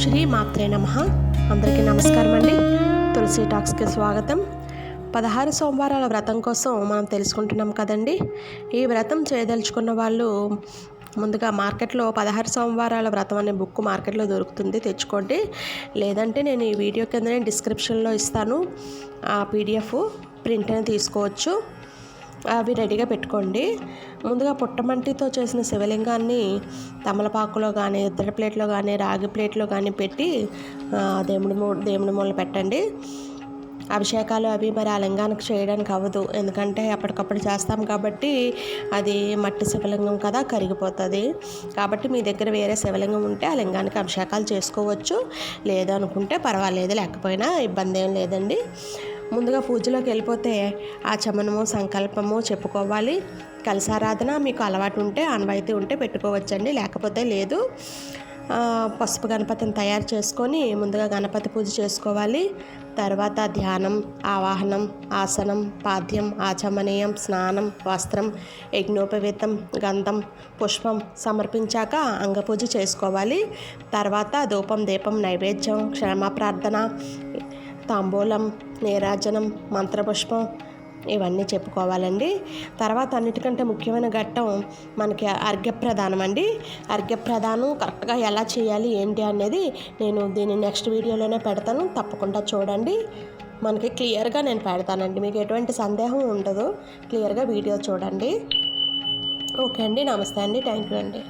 శ్రీ మాత్రే నమః. అందరికీ నమస్కారం అండి. తులసి టాక్స్కి స్వాగతం. 16 సోమవారాల వ్రతం కోసం మనం తెలుసుకుంటున్నాం కదండి. ఈ వ్రతం చేయదలుచుకున్న వాళ్ళు ముందుగా మార్కెట్లో 16 సోమవారాల వ్రతం అనే బుక్ మార్కెట్లో దొరుకుతుంది, తెచ్చుకోండి. లేదంటే నేను ఈ వీడియో కిందనే డిస్క్రిప్షన్లో ఇస్తాను, ఆ పీడిఎఫ్ ప్రింట్ అని తీసుకోవచ్చు. అవి రెడీగా పెట్టుకోండి. ముందుగా పుట్టమంటితో చేసిన శివలింగాన్ని తమలపాకులో కానీ, ఇత్తడి ప్లేట్లో కానీ, రాగి ప్లేట్లో కానీ పెట్టి దేవుడి మూల పెట్టండి. అభిషేకాలు అవి మరి ఆ లింగానికి చేయడానికి అవ్వదు, ఎందుకంటే అప్పటికప్పుడు చేస్తాం కాబట్టి అది మట్టి శివలింగం కదా, కరిగిపోతుంది. కాబట్టి మీ దగ్గర వేరే శివలింగం ఉంటే ఆ లింగానికి అభిషేకాలు చేసుకోవచ్చు. లేదనుకుంటే పర్వాలేదు, లేకపోయినా ఇబ్బంది ఏం లేదండి. ముందుగా పూజలోకి వెళ్ళిపోతే ఆచమనము, సంకల్పము చెప్పుకోవాలి. కలశారాధన మీకు అలవాటు ఉంటే, ఆనవాయితీ ఉంటే పెట్టుకోవచ్చండి, లేకపోతే లేదు. పసుపు గణపతిని తయారు చేసుకొని ముందుగా గణపతి పూజ చేసుకోవాలి. తర్వాత ధ్యానం, ఆవాహనం, ఆసనం, పాద్యం, ఆచమనీయం, స్నానం, వస్త్రం, యజ్ఞోపవీతం, గంధం, పుష్పం సమర్పించాక అంగపూజ చేసుకోవాలి. తర్వాత ధూపం, దీపం, నైవేద్యం, క్షమ ప్రార్థన, తాంబూలం, నీరాజనం, మంత్రపుష్పం ఇవన్నీ చెప్పుకోవాలండి. తర్వాత అన్నిటికంటే ముఖ్యమైన ఘట్టం మనకి అర్ఘ్యప్రదానం అండి. అర్ఘ్యప్రదానం కరెక్ట్గా ఎలా చేయాలి ఏంటి అనేది నేను దీన్ని నెక్స్ట్ వీడియోలోనే పెడతాను, తప్పకుండా చూడండి. మనకి క్లియర్గా నేను పెడతానండి, మీకు ఎటువంటి సందేహం ఉండదు. క్లియర్గా వీడియో చూడండి. ఓకే అండి, నమస్తే అండి, థ్యాంక్ యూ అండి.